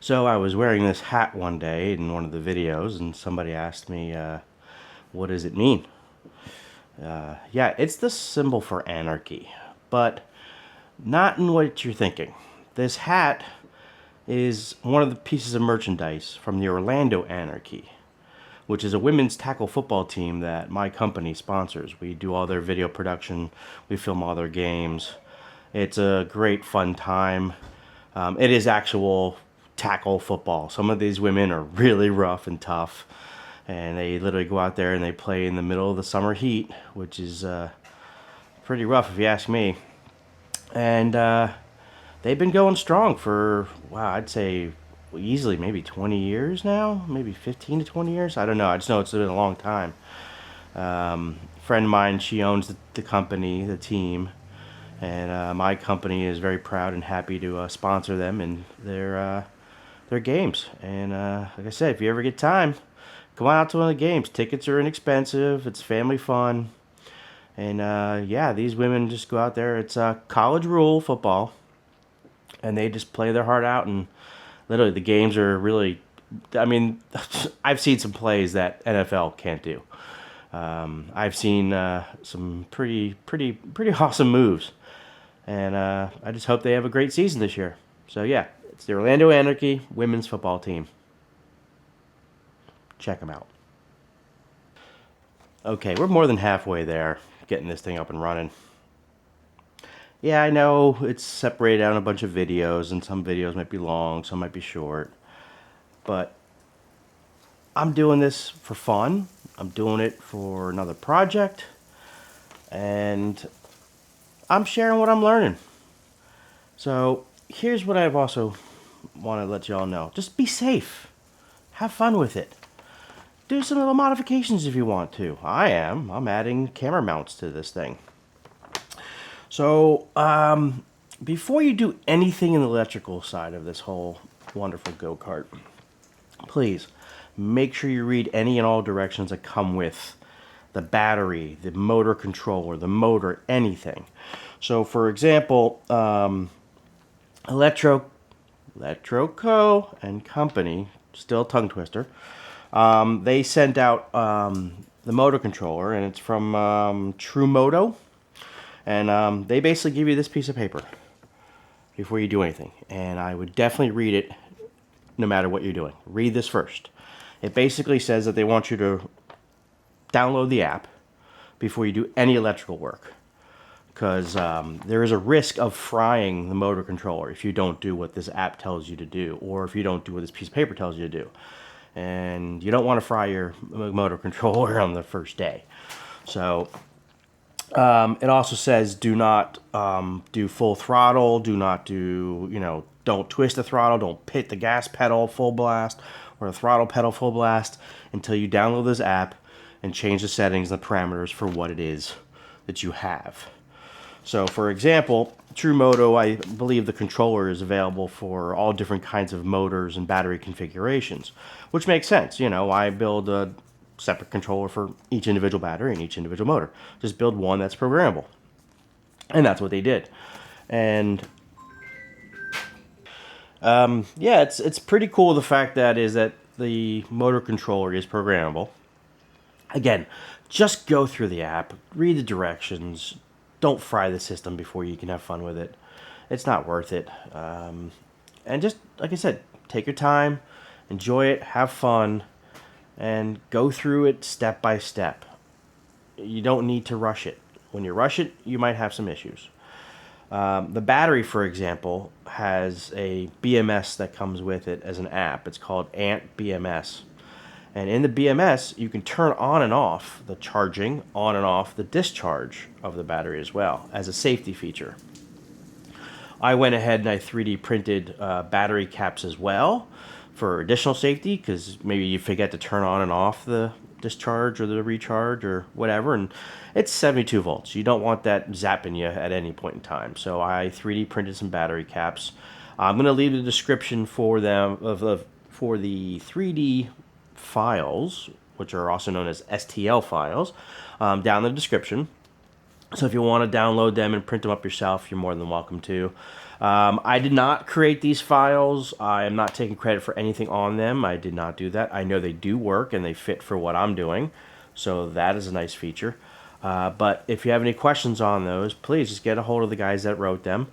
So I was wearing this hat one day in one of the videos, and somebody asked me, what does it mean? Yeah, it's the symbol for anarchy, but not in what you're thinking. This hat is one of the pieces of merchandise from the Orlando Anarchy, which is a women's tackle football team that my company sponsors. We do all their video production, we film all their games. It's a great fun time. It is actual tackle football. Some of these women are really rough and tough, and they literally go out there and they play in the middle of the summer heat, which is pretty rough if you ask me. And they've been going strong for, wow, I'd say easily maybe 20 years now, maybe 15 to 20 years. I don't know. I just know it's been a long time. A friend of mine, she owns the company, the team, and my company is very proud and happy to sponsor them in their games. And like I said, if you ever get time, come on out to one of the games. Tickets are inexpensive. It's family fun. And yeah, these women just go out there. It's college rule football, and they just play their heart out. And literally, the games are really. I mean, I've seen some plays that NFL can't do. I've seen some pretty awesome moves, and I just hope they have a great season this year. So yeah, it's the Orlando Anarchy women's football team. Check them out. Okay, we're more than halfway there, getting this thing up and running. Yeah, I know it's separated out in a bunch of videos, and some videos might be long, some might be short. But I'm doing this for fun. I'm doing it for another project. And I'm sharing what I'm learning. So here's what I've also want to let y'all know. Just be safe. Have fun with it. Do some little modifications if you want to. I am. I'm adding camera mounts to this thing. So, before you do anything in the electrical side of this whole wonderful go-kart, please make sure you read any and all directions that come with the battery, the motor controller, the motor, anything. So, for example, Electroco and Company, still tongue twister, they sent out the motor controller, and it's from True Moto. And they basically give you this piece of paper before you do anything. And I would definitely read it no matter what you're doing. Read this first. It basically says that they want you to download the app before you do any electrical work. Because there is a risk of frying the motor controller if you don't do what this app tells you to do, or if you don't do what this piece of paper tells you to do. And you don't want to fry your motor controller on the first day. So it also says do not do full throttle, do not do, don't twist the throttle, don't hit the gas pedal full blast or the throttle pedal full blast until you download this app and change the settings and the parameters for what it is that you have. So, for example, True Moto, I believe the controller is available for all different kinds of motors and battery configurations, which makes sense. I build a separate controller for each individual battery and each individual motor. Just build one that's programmable. And that's what they did. And yeah, it's pretty cool, the fact that the motor controller is programmable. Again, just go through the app, read the directions. Don't fry the system before you can have fun with it. It's not worth it. And just, like I said, take your time, enjoy it, have fun, and go through it step by step. You don't need to rush it. When you rush it, you might have some issues. The battery, for example, has a BMS that comes with it as an app. It's called Ant BMS. And in the BMS, you can turn on and off the charging, on and off the discharge of the battery as well, as a safety feature. I went ahead and I 3D printed battery caps as well for additional safety, because maybe you forget to turn on and off the discharge or the recharge or whatever, and it's 72 volts. You don't want that zapping you at any point in time. So I 3D printed some battery caps. I'm going to leave the description for them for the 3D files, which are also known as STL files, down in the description. So if you want to download them and print them up yourself, you're more than welcome to. I did not create these files. I am not taking credit for anything on them. I did not do that. I know they do work and they fit for what I'm doing. So that is a nice feature. But if you have any questions on those, please just get a hold of the guys that wrote them.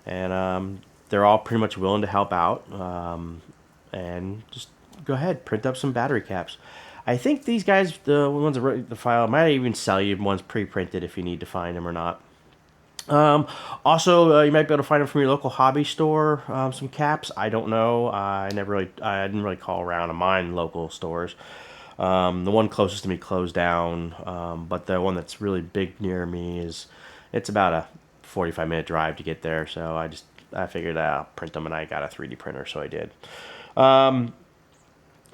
And they're all pretty much willing to help out. And just go ahead, print up some battery caps. I think these guys, the ones that wrote the file, might even sell you ones pre-printed if you need to find them or not. Also, you might be able to find them from your local hobby store. Some caps. I don't know. I didn't really call around to mine local stores. The one closest to me closed down, but the one that's really big near me it's about a 45-minute drive to get there. So I figured I'll print them, and I got a 3D printer, so I did.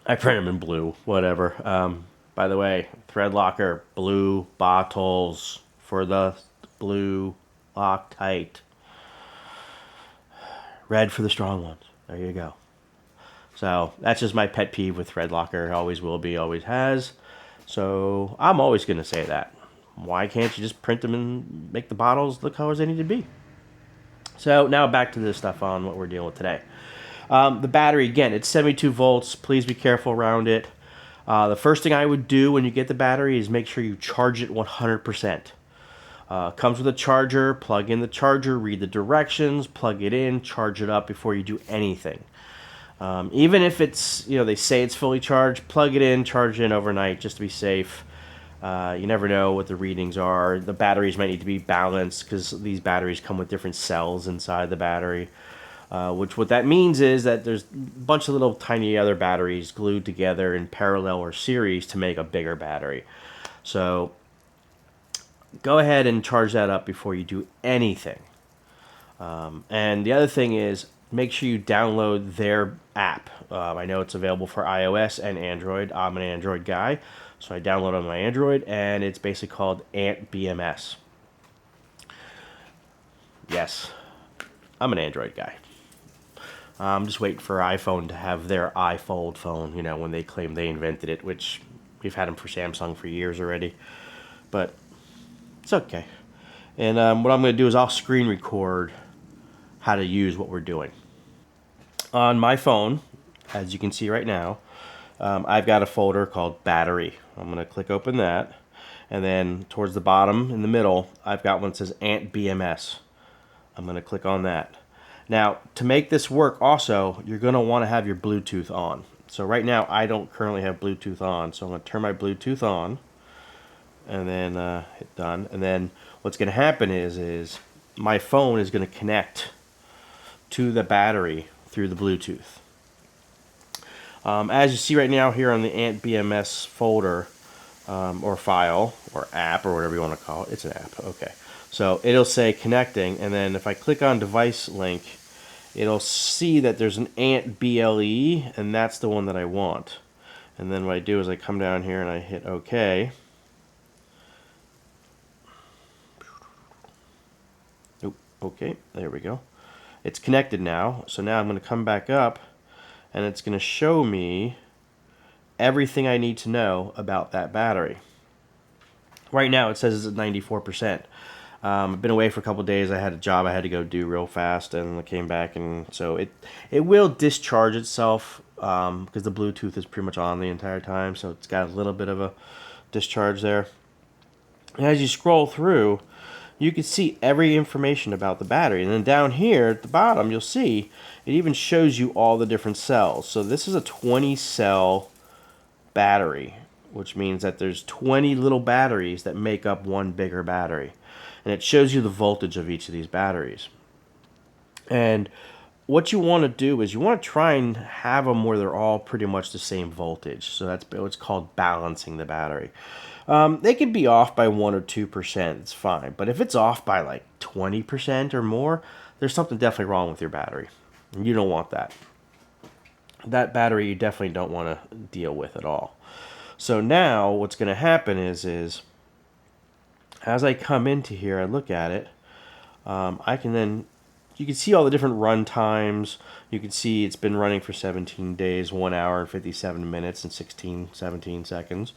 I print them in blue, whatever. By the way, Threadlocker, blue bottles for the blue Loctite. Red for the strong ones. There you go. So that's just my pet peeve with Threadlocker. Always will be, always has. So I'm always going to say that. Why can't you just print them and make the bottles the colors they need to be? So now back to this stuff on what we're dealing with today. The battery, again, it's 72 volts. Please be careful around it. The first thing I would do when you get the battery is make sure you charge it 100%. Comes with a charger. Plug in the charger, read the directions, plug it in, charge it up before you do anything. Even if it's, they say it's fully charged, plug it in, charge it in overnight just to be safe. You never know what the readings are. The batteries might need to be balanced because these batteries come with different cells inside the battery. What that means is that there's a bunch of little tiny other batteries glued together in parallel or series to make a bigger battery. So go ahead and charge that up before you do anything. And the other thing is make sure you download their app. I know it's available for iOS and Android. I'm an Android guy, so I download on my Android, and it's basically called Ant BMS. Yes, I'm an Android guy. I'm just waiting for iPhone to have their iFold phone, when they claim they invented it, which we've had them for Samsung for years already. But it's okay. And what I'm going to do is I'll screen record how to use what we're doing. On my phone, as you can see right now, I've got a folder called Battery. I'm going to click open that. And then towards the bottom in the middle, I've got one that says Ant BMS. I'm going to click on that. Now, to make this work also, you're going to want to have your Bluetooth on. So right now, I don't currently have Bluetooth on. So I'm going to turn my Bluetooth on and then hit done. And then what's going to happen is my phone is going to connect to the battery through the Bluetooth. As you see right now here on the Ant BMS folder or file or app or whatever you want to call it, it's an app. Okay. So it'll say connecting, and then if I click on device link, it'll see that there's an Ant BLE, and that's the one that I want. And then what I do is I come down here and I hit OK. Oop, okay, there we go. It's connected now, so now I'm going to come back up, and it's going to show me everything I need to know about that battery. Right now it says it's at 94%. I've been away for a couple of days. I had a job I had to go do real fast, and I came back, and so it will discharge itself because the Bluetooth is pretty much on the entire time, so it's got a little bit of a discharge there. And as you scroll through, you can see every information about the battery, and then down here at the bottom, you'll see it even shows you all the different cells. So this is a 20-cell battery, which means that there's 20 little batteries that make up one bigger battery. And it shows you the voltage of each of these batteries. And what you want to do is you want to try and have them where they're all pretty much the same voltage. So that's what's called balancing the battery. They could be off by 1 or 2%. It's fine. But if it's off by like 20% or more, there's something definitely wrong with your battery. And you don't want that. That battery you definitely don't want to deal with at all. So now what's going to happen is as I come into here, I look at it, I can then, you can see all the different run times. You can see it's been running for 17 days, 1 hour and 57 minutes and 17 seconds.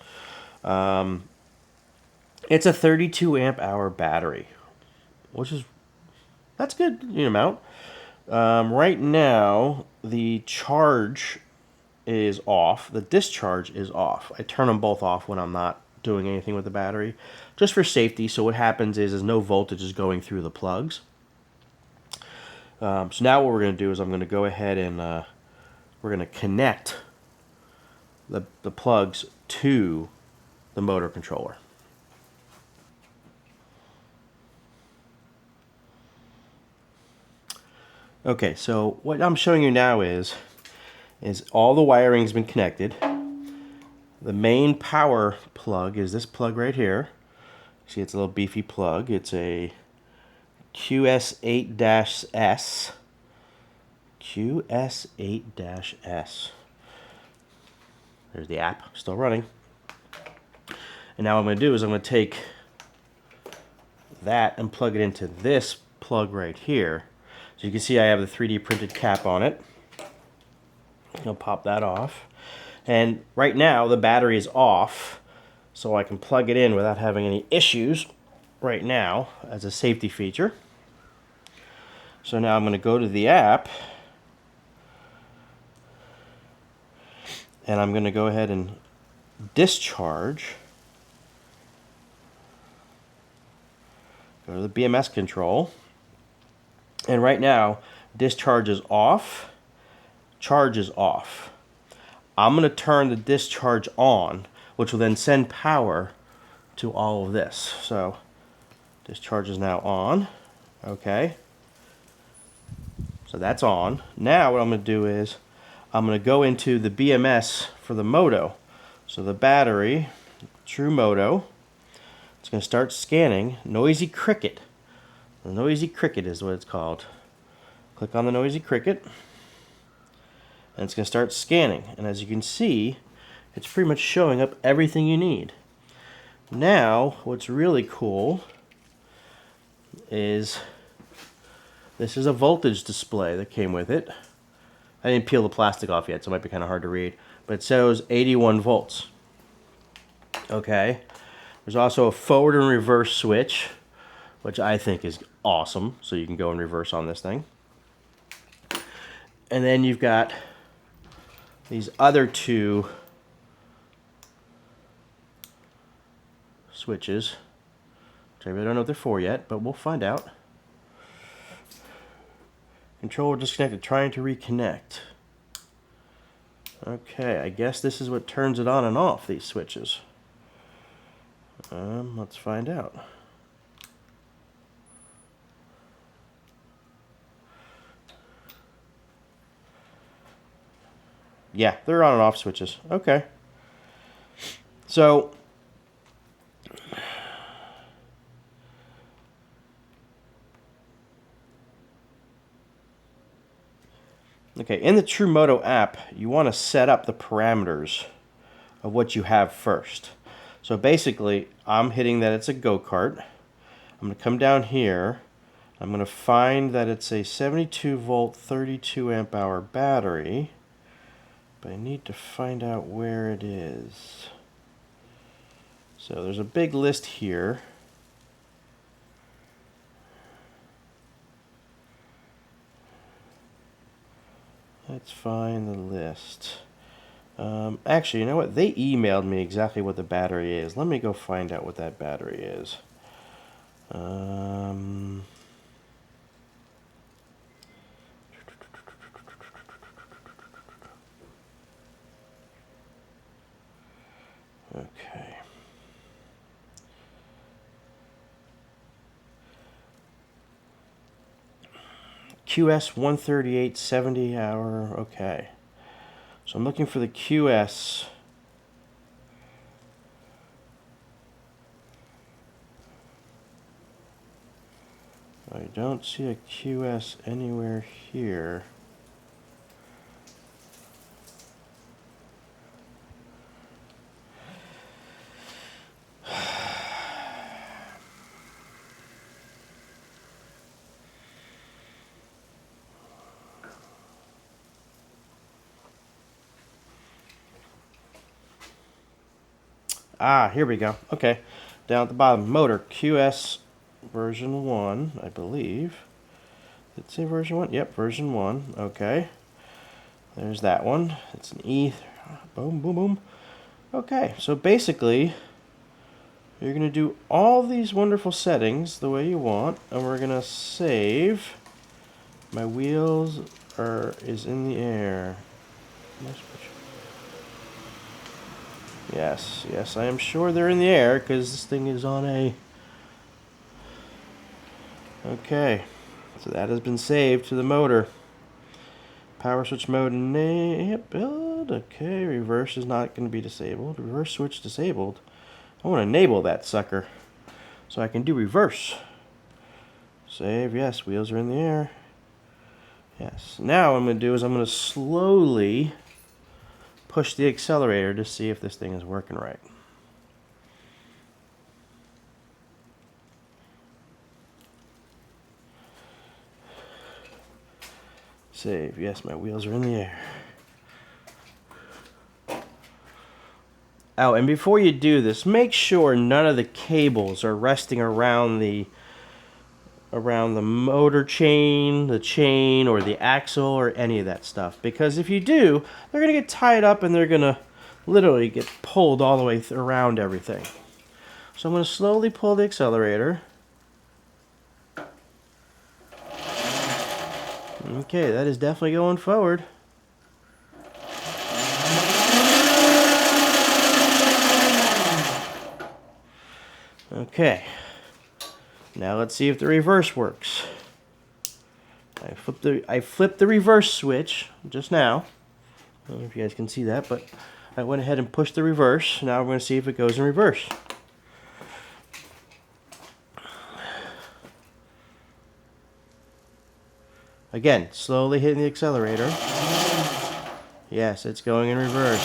It's a 32 amp hour battery, which is, that's good amount. Right now, the charge is off. The discharge is off. I turn them both off when I'm not doing anything with the battery, just for safety. So what happens is no voltage is going through the plugs. So now what we're going to do is I'm going to go ahead and we're going to connect the plugs to the motor controller. Okay, so what I'm showing you now is all the wiring's been connected. The main power plug is this plug right here. See, it's a little beefy plug. It's a QS8-S. QS8-S. There's the app, still running. And now what I'm going to do is I'm going to take that and plug it into this plug right here. So you can see I have the 3D printed cap on it. I'll pop that off. And right now the battery is off, so I can plug it in without having any issues right now as a safety feature. So now I'm going to go to the app, and I'm going to go ahead and discharge. Go to the BMS control. And right now, discharge is off, charge is off. I'm going to turn the discharge on, which will then send power to all of this. So, discharge is now on. Okay. So that's on. Now what I'm going to do is, I'm going to go into the BMS for the moto. So the battery, true moto, it's going to start scanning. Noisy cricket. The noisy cricket is what it's called. Click on the noisy cricket, and it's going to start scanning. And as you can see, it's pretty much showing up everything you need. Now, what's really cool is this is a voltage display that came with it. I didn't peel the plastic off yet, so it might be kind of hard to read. But it shows 81 volts. Okay. There's also a forward and reverse switch, which I think is awesome. So you can go in reverse on this thing. And then you've got these other two switches, which I really don't know what they're for yet, but we'll find out. Controller disconnected, trying to reconnect. Okay, I guess this is what turns it on and off, these switches. Let's find out. Yeah, they're on and off switches. Okay. So, okay, in the TrueMoto app, you want to set up the parameters of what you have first. So basically, I'm hitting that it's a Go Kart. I'm going to come down here. I'm going to find that it's a 72 volt, 32 amp hour battery. But I need to find out where it is. So there's a big list here. Let's find the list. Actually, you know what? They emailed me exactly what the battery is. Let me go find out what that battery is. Okay. QS 138 70 hour. Okay. So I'm looking for the QS. I don't see a QS anywhere here. Ah, here we go. Okay. down at the bottom, motor QS version 1, I believe. Did it say version 1? Yep, version 1. Okay. There's that one. It's an E. Boom, boom, boom. Okay, so basically, you're going to do all these wonderful settings the way you want, and we're going to save. My wheels is in the air. Yes, yes, I am sure they're in the air because this thing is on a... Okay, so that has been saved to the motor. Power switch mode enabled. Okay, reverse is not going to be disabled. Reverse switch disabled. I want to enable that sucker so I can do reverse. Save, yes, wheels are in the air. Yes, now what I'm going to do is I'm going to slowly push the accelerator to see if this thing is working right. Save, yes, my wheels are in the air. Oh, and before you do this, make sure none of the cables are resting around the motor chain, the chain, or the axle, or any of that stuff. Because if you do, they're going to get tied up and they're going to literally get pulled all the way around everything. So I'm going to slowly pull the accelerator. Okay, that is definitely going forward. Okay, now let's see if the reverse works. I flipped the reverse switch just now. I don't know if you guys can see that, but I went ahead and pushed the reverse. Now we're going to see if it goes in reverse. Again, slowly hitting the accelerator. Yes, it's going in reverse.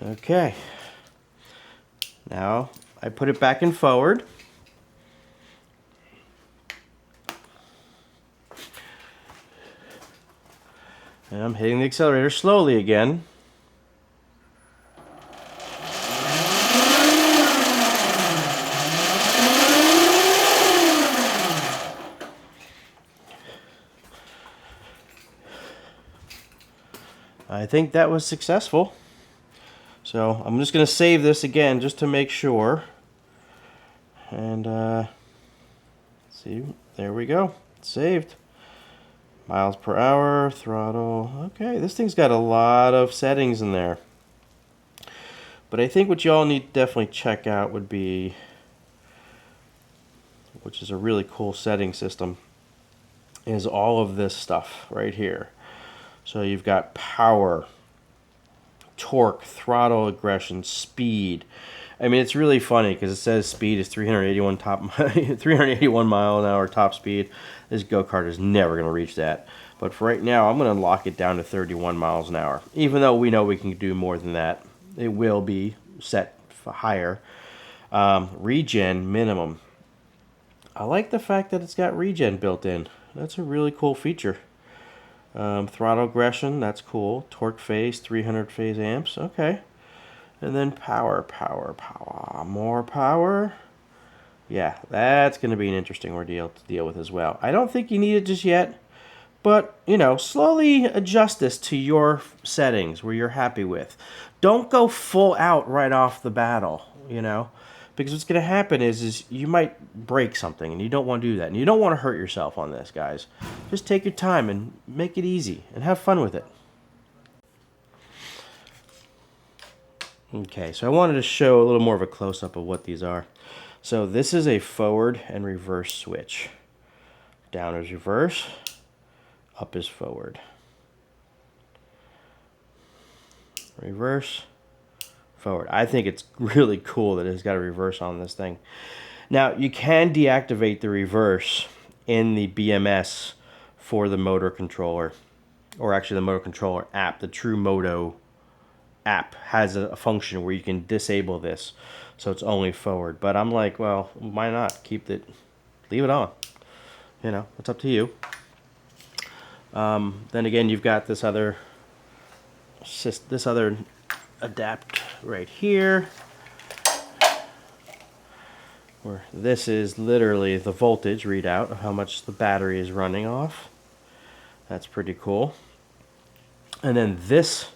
Okay. Now I put it back in forward. And I'm hitting the accelerator slowly again. I think that was successful. So I'm just going to save this again just to make sure. And see, there we go. It's saved. Miles per hour, throttle. Okay, this thing's got a lot of settings in there. But I think what y'all need to definitely check out would be, which is a really cool setting system, is all of this stuff right here. So you've got power, torque, throttle aggression, speed. I mean, it's really funny because it says speed is 381 mile an hour top speed. This go-kart is never going to reach that. But for right now, I'm going to lock it down to 31 miles an hour. Even though we know we can do more than that, it will be set higher. Regen minimum. I like the fact that it's got regen built in. That's a really cool feature. Throttle aggression, that's cool. Torque phase, 300 phase amps, okay. And then power, more power. Yeah, that's going to be an interesting ordeal to deal with as well. I don't think you need it just yet, but, you know, slowly adjust this to your settings where you're happy with. Don't go full out right off the battle, you know, because what's going to happen is you might break something, and you don't want to do that. And you don't want to hurt yourself on this, guys. Just take your time and make it easy and have fun with it. Okay, so I wanted to show a little more of a close-up of what these are. So this is a forward and reverse switch. Down is reverse, up is forward. Reverse, forward. I think it's really cool that it's got a reverse on this thing. Now, you can deactivate the reverse in the BMS for the motor controller, or actually the motor controller app. The True Moto app has a function where you can disable this, so it's only forward. But I'm like, well, why not keep it, leave it on? You know, it's up to you. Then again, you've got this other adapt right here, where this is literally the voltage readout of how much the battery is running off. That's pretty cool. And then this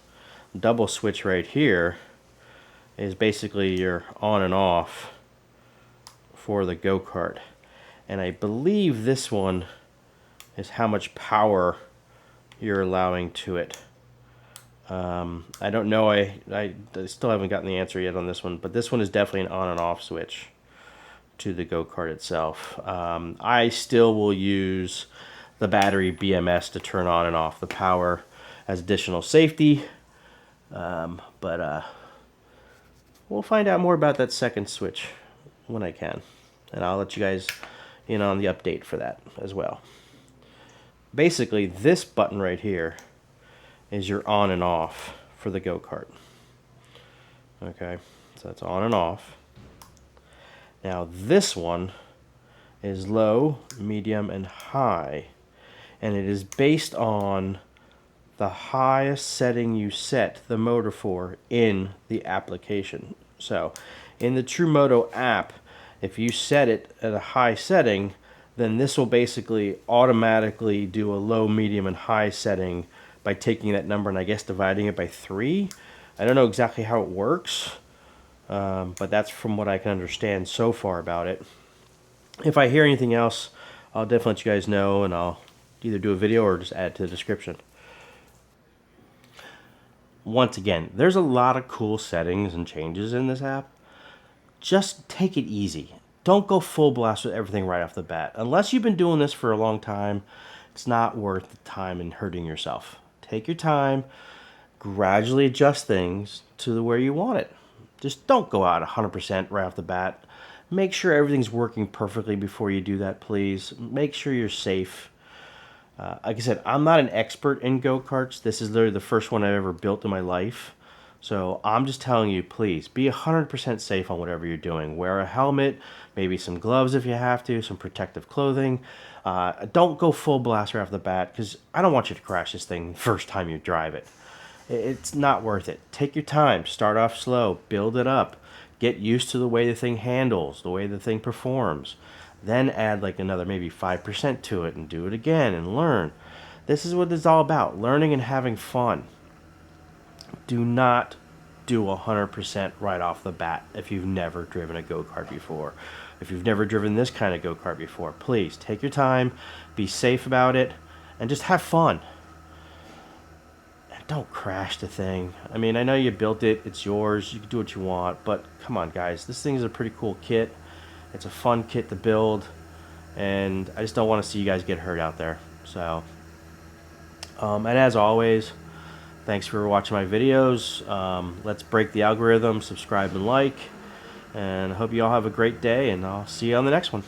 double switch right here is basically your on and off for the Go Kart. And I believe this one is how much power you're allowing to it. I don't know, I still haven't gotten the answer yet on this one, but this one is definitely an on and off switch to the Go Kart itself. I still will use the battery BMS to turn on and off the power as additional safety, but we'll find out more about that second switch when I can, and I'll let you guys in on the update for that as well. Basically, this button right here is your on and off for the Go Kart. Okay, so that's on and off. Now this one is low, medium, and high, and it is based on the highest setting you set the motor for in the application. So in the TrueMoto app, if you set it at a high setting, then this will basically automatically do a low, medium, and high setting by taking that number and I guess dividing it by 3. I don't know exactly how it works, but that's from what I can understand so far about it. If I hear anything else, I'll definitely let you guys know, and I'll either do a video or just add it to the description. Once again, there's a lot of cool settings and changes in this app. Just take it easy. Don't go full blast with everything right off the bat. Unless you've been doing this for a long time, it's not worth the time and hurting yourself. Take your time, gradually adjust things to where you want it. Just don't go out 100% right off the bat. Make sure everything's working perfectly before you do that, please. Make sure you're safe. Like I said, I'm not an expert in go-karts. This is literally the first one I've ever built in my life. So I'm just telling you, please, be 100% safe on whatever you're doing. Wear a helmet, maybe some gloves if you have to, some protective clothing. Don't go full blast right off the bat, because I don't want you to crash this thing the first time you drive it. It's not worth it. Take your time. Start off slow. Build it up. Get used to the way the thing handles, the way the thing performs. Then add like another maybe 5% to it and do it again and learn. This is what it's all about, learning and having fun. Do not do 100% right off the bat if you've never driven a go-kart before. If you've never driven this kind of go-kart before, please take your time, be safe about it, and just have fun. And don't crash the thing. I mean, I know you built it, it's yours, you can do what you want, but come on guys, this thing is a pretty cool kit. It's a fun kit to build, and I just don't want to see you guys get hurt out there. So, and as always, thanks for watching my videos. Let's break the algorithm, subscribe and like, and I hope you all have a great day, and I'll see you on the next one.